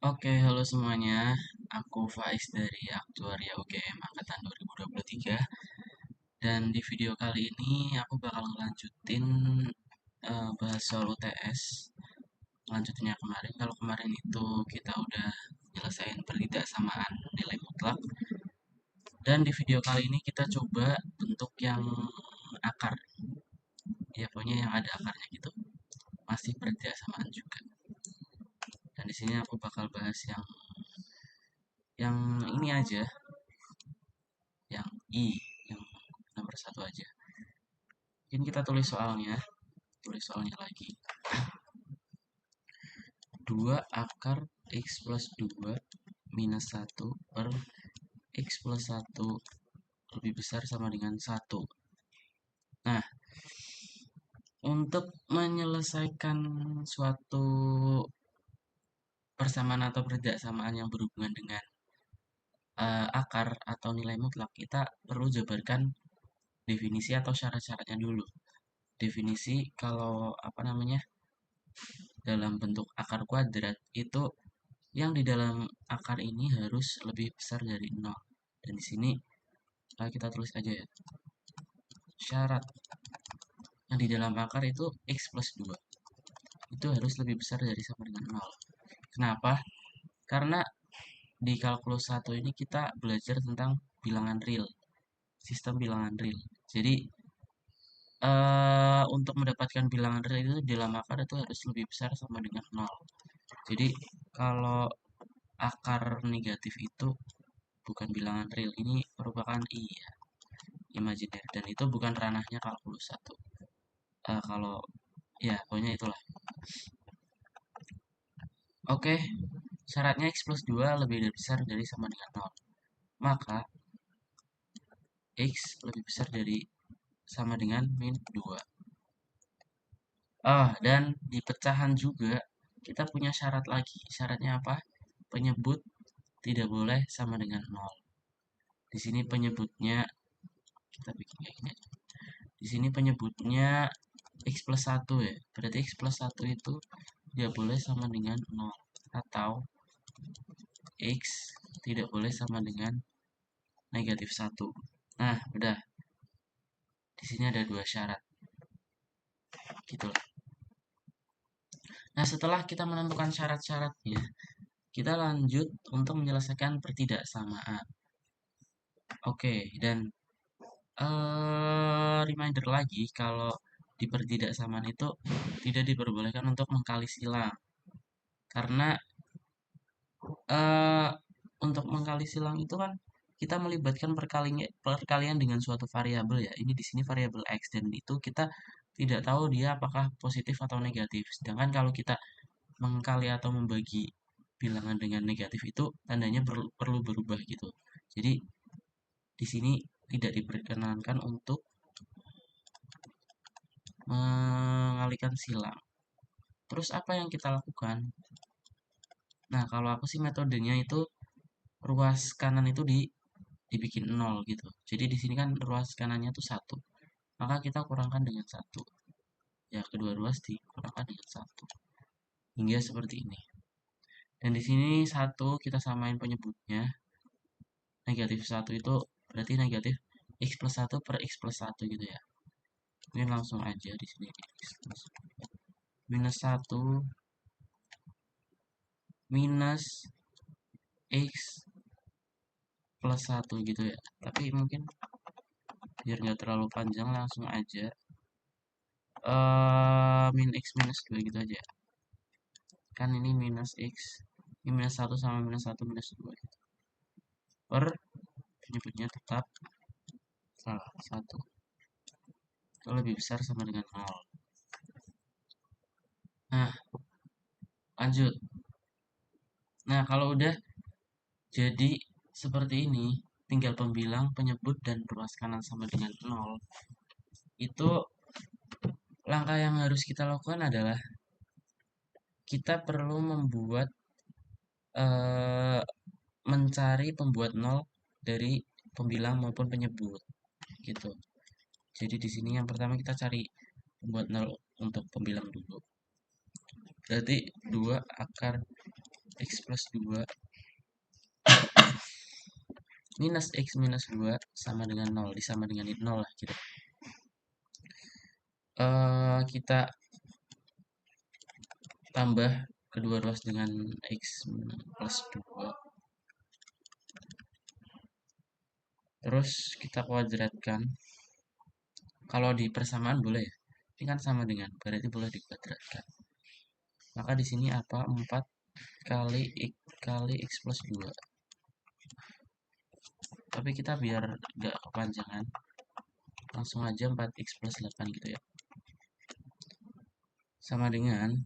Oke, halo semuanya. Aku Faiz dari Aktuaria UGM Angkatan 2023. Dan di video kali ini aku bakal ngelanjutin bahas soal UTS. Lanjutinnya kemarin. Kalau kemarin itu kita udah nyelesain pertidaksamaan nilai mutlak. Dan di video kali ini kita coba bentuk yang akar. Ya, pokoknya yang ada akarnya gitu. Masih pertidaksamaan juga. Dan di sini aku bakal bahas yang ini aja, yang I, yang nomor satu aja. Mungkin kita tulis soalnya lagi. 2 akar X plus 2 minus 1 per X plus 1 lebih besar sama dengan 1. Nah, untuk menyelesaikan suatu persamaan atau perbedaan yang berhubungan dengan akar atau nilai mutlak, kita perlu jabarkan definisi atau syarat-syaratnya dulu. Definisi kalau apa namanya dalam bentuk akar kuadrat itu yang di dalam akar ini harus lebih besar dari 0. Dan di sini kita tulis aja ya. Syarat yang di dalam akar itu X plus 2. Itu harus lebih besar dari sama dengan 0. Kenapa? Karena di kalkulus 1 ini kita belajar tentang bilangan real. Sistem bilangan real. Jadi untuk mendapatkan bilangan real itu di dalam akar itu harus lebih besar sama dengan 0. Jadi kalau akar negatif itu bukan bilangan real, ini merupakan I ya, imajiner, dan itu bukan ranahnya kalkulus 1. Kalau ya pokoknya itulah. Oke, syaratnya X plus 2 lebih dari besar dari sama dengan 0. Maka X lebih besar dari sama dengan min 2. Dan di pecahan juga kita punya syarat lagi. Syaratnya apa? Penyebut tidak boleh sama dengan 0. Di sini penyebutnya kita bikin kayak gini. Di sini penyebutnya X plus 1 ya. Berarti X plus 1 itu tidak boleh sama dengan 0. Atau X tidak boleh sama dengan negatif 1. Nah, udah. Di sini ada dua syarat. Gitu lah. Nah, setelah kita menentukan syarat-syaratnya, kita lanjut untuk menyelesaikan pertidaksamaan. Oke, dan reminder lagi kalau di pertidaksamaan itu tidak diperbolehkan untuk mengkali silang. Karena eh, untuk mengkali silang itu kan kita melibatkan perkalian dengan suatu variabel ya. Ini di sini variabel X dan itu kita tidak tahu dia apakah positif atau negatif. Sedangkan kalau kita mengkali atau membagi bilangan dengan negatif itu tandanya perlu berubah gitu. Jadi di sini tidak diperkenankan untuk mengalihkan silang. Terus apa yang kita lakukan? Nah, kalau aku sih metodenya itu ruas kanan itu dibikin 0 gitu. Jadi di sini kan ruas kanannya tuh 1. Maka kita kurangkan dengan 1. Ya, kedua ruas dikurangkan dengan 1. Hingga seperti ini. Dan di sini 1 kita samain penyebutnya. Negatif 1 itu berarti negatif X plus 1 per X plus 1 gitu ya. Ini langsung aja di sini X plus minus 1 minus X plus 1 gitu ya. Tapi mungkin biar nggak terlalu panjang langsung aja min X minus 2 gitu aja. Kan ini minus X, ini minus 1 sama minus 1 minus 2 gitu. Per penyebutnya tetap salah 1. Itu lebih besar sama dengan 0. Nah, lanjut. Nah, kalau udah jadi seperti ini, tinggal pembilang, penyebut, dan ruas kanan sama dengan 0. Itu langkah yang harus kita lakukan adalah kita perlu membuat eh, mencari pembuat 0 dari pembilang maupun penyebut gitu. Jadi di sini yang pertama kita cari pembuat 0 untuk pembilang dulu. Berarti 2 akar X plus 2 minus X minus 2 sama dengan 0, disama dengan 0 lah gitu. Kita tambah kedua ruas dengan X plus 2, terus kita kuadratkan. Kalau di persamaan boleh ya, ini kan sama dengan, berarti boleh dikuadratkan. Maka di sini apa? 4 kali X plus 2. Tapi kita biar gak kepanjangan, langsung aja 4X plus 8 gitu ya. Sama dengan,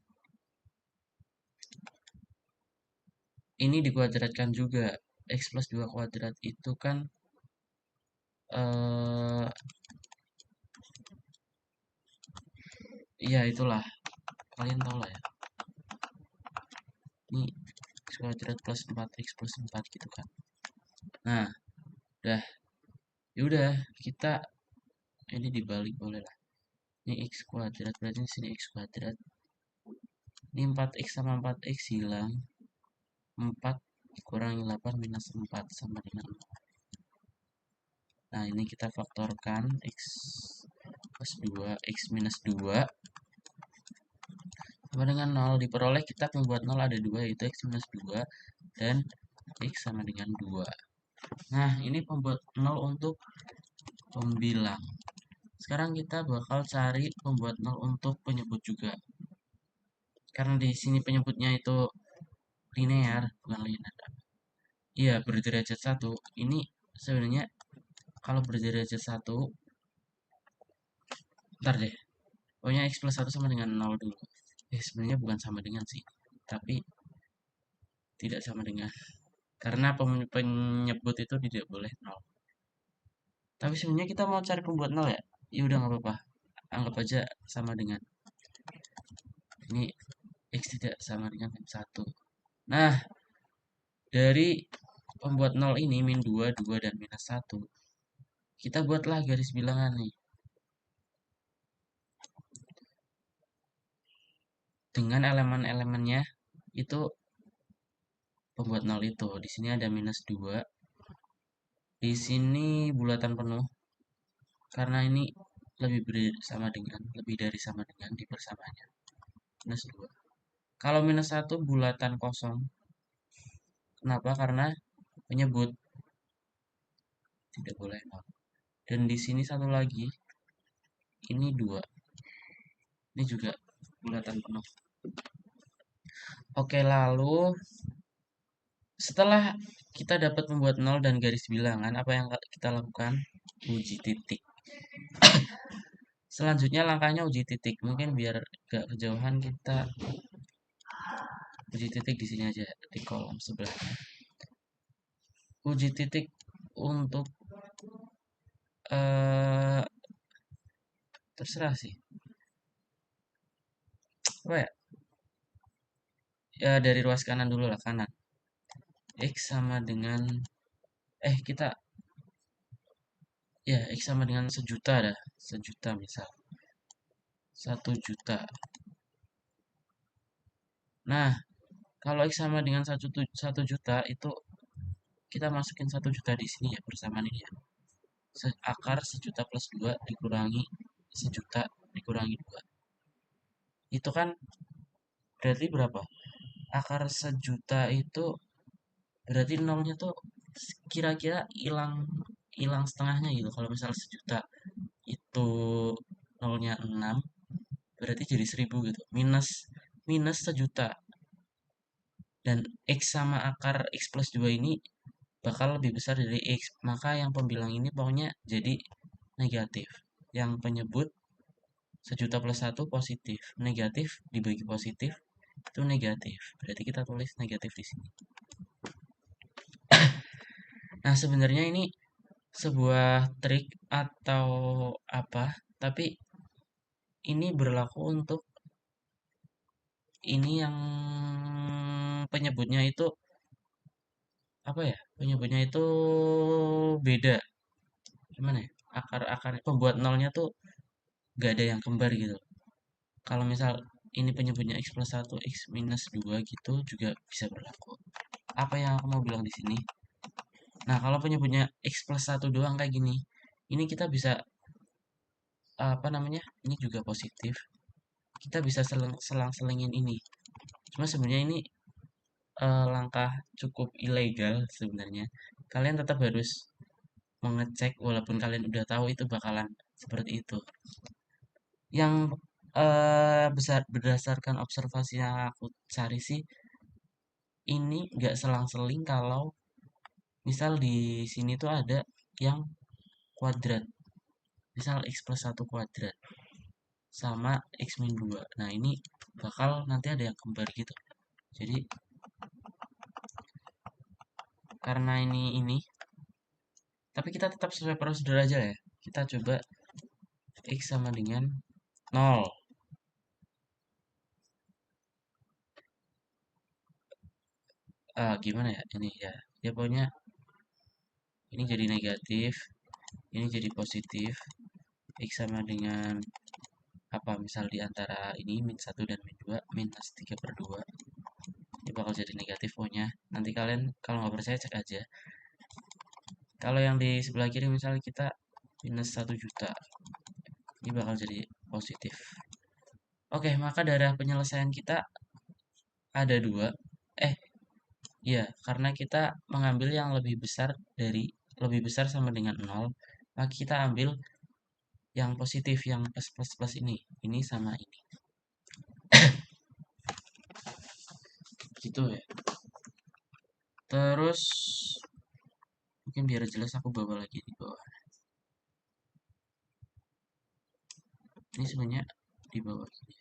ini dikuadratkan juga. X plus 2 kuadrat itu kan iya itulah, kalian tahu lah ya. Ini X kuadrat plus 4X plus 4 gitu kan. Nah, udah. Yaudah, kita ini dibalik boleh lah. Ini X kuadrat, berarti di sini X kuadrat. Ini 4X sama 4X hilang. 4 dikurangi 8 minus 4 sama dengan 0. Nah, ini kita faktorkan X plus 2, X minus 2 sama dengan 0. Diperoleh kita membuat 0 ada 2, yaitu X minus 2 dan X sama dengan 2. Nah, ini pembuat 0 untuk pembilang. Sekarang kita bakal cari pembuat 0 untuk penyebut juga. Karena di sini penyebutnya itu linear, bukan linear. Iya, berderajat 1. Ini sebenarnya kalau berderajat 1, ntar deh. Pokoknya X plus 1 sama dengan 0 dulu. Sebenarnya bukan sama dengan sih. Tapi tidak sama dengan. Karena penyebut itu tidak boleh 0. Tapi sebenarnya kita mau cari pembuat 0 ya? Ya udah nggak apa-apa. Anggap aja sama dengan. Ini X tidak sama dengan 1. Nah, dari pembuat 0 ini, min 2, 2, dan minus 1. Kita buatlah garis bilangan nih. Dengan elemen-elemennya itu pembuat 0 itu. Di sini ada minus 2. Di sini bulatan penuh. Karena ini lebih dari sama dengan di persamaannya. Minus 2. Kalau minus 1 bulatan kosong. Kenapa? Karena menyebut tidak boleh 0. Dan di sini satu lagi, ini 2. Ini juga bulatan penuh. Oke, lalu setelah kita dapat membuat 0 dan garis bilangan, apa yang kita lakukan? Uji titik. Selanjutnya langkahnya uji titik. Mungkin biar gak kejauhan kita uji titik di sini aja di kolom sebelah. Uji titik untuk terserah sih. Apa ya? Ya dari ruas kanan dulu lah, kanan. X sama dengan kita ya X sama dengan 1 juta dah. 1 juta misal. 1 juta. Nah, kalau X sama dengan 1 juta itu kita masukin 1 juta di sini ya persamaan ini ya. Akar 1 juta plus 2 dikurangi 1 juta dikurangi 2. Itu kan berarti berapa? Akar 1 juta itu berarti nolnya tuh kira-kira hilang setengahnya gitu. Kalau misal 1 juta itu nolnya 6, berarti jadi 1000 gitu. Minus minus 1 juta. Dan X sama akar X plus 2 ini bakal lebih besar dari X. Maka yang pembilang ini pokoknya jadi negatif. Yang penyebut 1 juta plus 1 positif. Negatif dibagi positif itu negatif. Berarti kita tulis negatif di sini. Nah, sebenarnya ini sebuah trik atau apa, tapi ini berlaku untuk ini yang penyebutnya itu apa ya? Penyebutnya itu beda. Gimana ya? Akar-akar pembuat nolnya tuh gak ada yang kembar gitu. Kalau misal ini penyebutnya x plus 1, x minus 2 gitu juga bisa berlaku. Apa yang aku mau bilang di sini? Nah, kalau penyebutnya x plus 1 doang kayak gini, ini kita bisa apa namanya? Ini juga positif. Kita bisa selang-selingin ini. Cuma sebenarnya ini langkah cukup ilegal sebenarnya. Kalian tetap harus mengecek walaupun kalian udah tahu itu bakalan seperti itu. Yang besar berdasarkan observasi yang aku cari sih, ini nggak selang-seling kalau misal di sini tuh ada yang kuadrat. Misal x plus 1 kuadrat sama x min 2. Nah, ini bakal nanti ada yang kembar gitu. Jadi, karena ini, tapi kita tetap sesuai prosedur aja ya. Kita coba x sama dengan 0. Gimana ya ini ya? Ya pokoknya ini jadi negatif, ini jadi positif. X sama dengan apa misal di antara ini min 1 dan min 2 minus 3 per 2 ini bakal jadi negatif pokoknya nanti kalian kalau nggak percaya cek aja. Kalau yang di sebelah kiri misalnya kita minus 1 juta, ini bakal jadi positif. Oke, maka darah penyelesaian kita ada dua. Iya, karena kita mengambil yang lebih besar sama dengan 0, maka kita ambil yang positif, yang plus plus plus ini sama ini. Gitu ya. Terus mungkin biar jelas aku bawa lagi di bawah. Ini sebenarnya di bawah gini.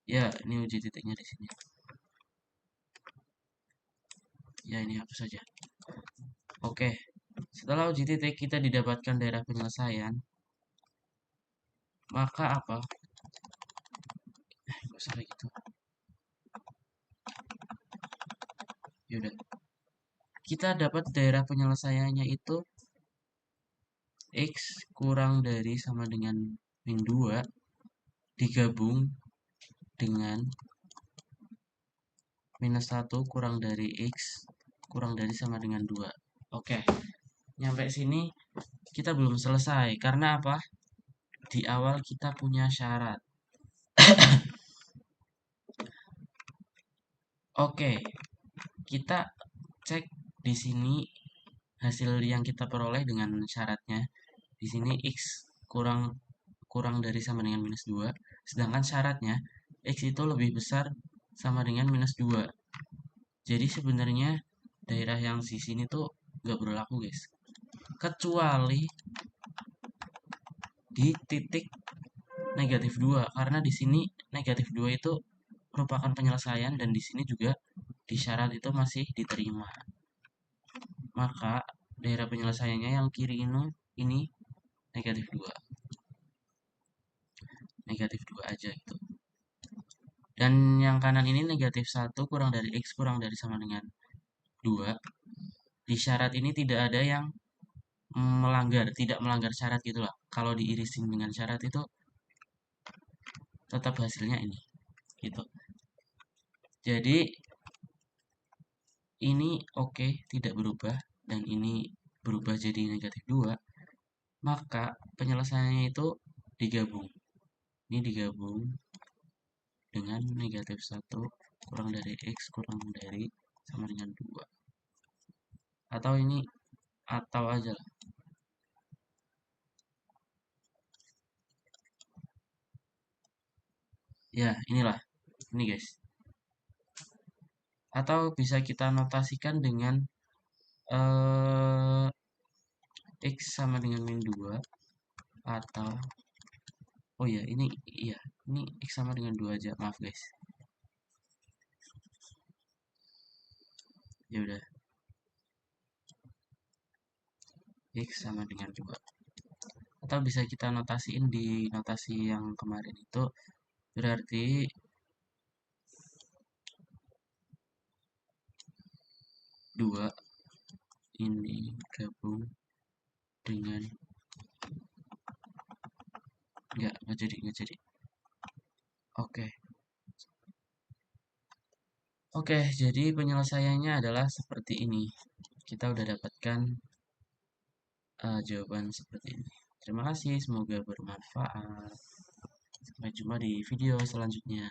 Ya, ini uji titiknya di sini. Ya, ini hapus saja. Oke. Setelah uji titik kita didapatkan daerah penyelesaian, maka apa? Gak usah kayak gitu. Yaudah. Kita dapat daerah penyelesaiannya itu x kurang dari sama dengan min 2 digabung dengan minus 1 kurang dari x kurang dari sama dengan 2. Oke, nyampe sini kita belum selesai. Karena apa? Di awal kita punya syarat. Oke, kita cek di sini hasil yang kita peroleh dengan syaratnya. Di sini x kurang kurang dari sama dengan minus 2, sedangkan syaratnya x itu lebih besar sama dengan minus 2. Jadi sebenarnya daerah yang di sini tuh nggak berlaku guys. Kecuali di titik negatif 2 karena di sini negatif 2 itu merupakan penyelesaian dan di sini juga di syarat itu masih diterima. Maka daerah penyelesaiannya yang kiri ini negatif 2. Negatif 2 aja gitu. Dan yang kanan ini negatif 1 kurang dari x kurang dari sama dengan 2. Di syarat ini tidak ada yang tidak melanggar syarat gitu lah. Kalau diirisin dengan syarat itu tetap hasilnya ini gitu. Jadi ini oke, tidak berubah dan ini berubah jadi negatif 2, maka penyelesaiannya itu digabung. Ini digabung dengan negatif 1 kurang dari x kurang dari sama dengan 2. Atau ini atau aja lah. Ya, inilah. Ini guys. Atau bisa kita notasikan dengan eh, x sama dengan min 2 atau oh ya, ini x sama dengan 2 aja. Maaf guys. Ya udah. X sama dengan 2. Atau bisa kita notasiin di notasi yang kemarin itu berarti 2 ini gabung dengan nggak jadi. Oke. Oke, jadi penyelesaiannya adalah seperti ini. Kita udah dapatkan jawaban seperti ini. Terima kasih, semoga bermanfaat. Sampai jumpa di video selanjutnya.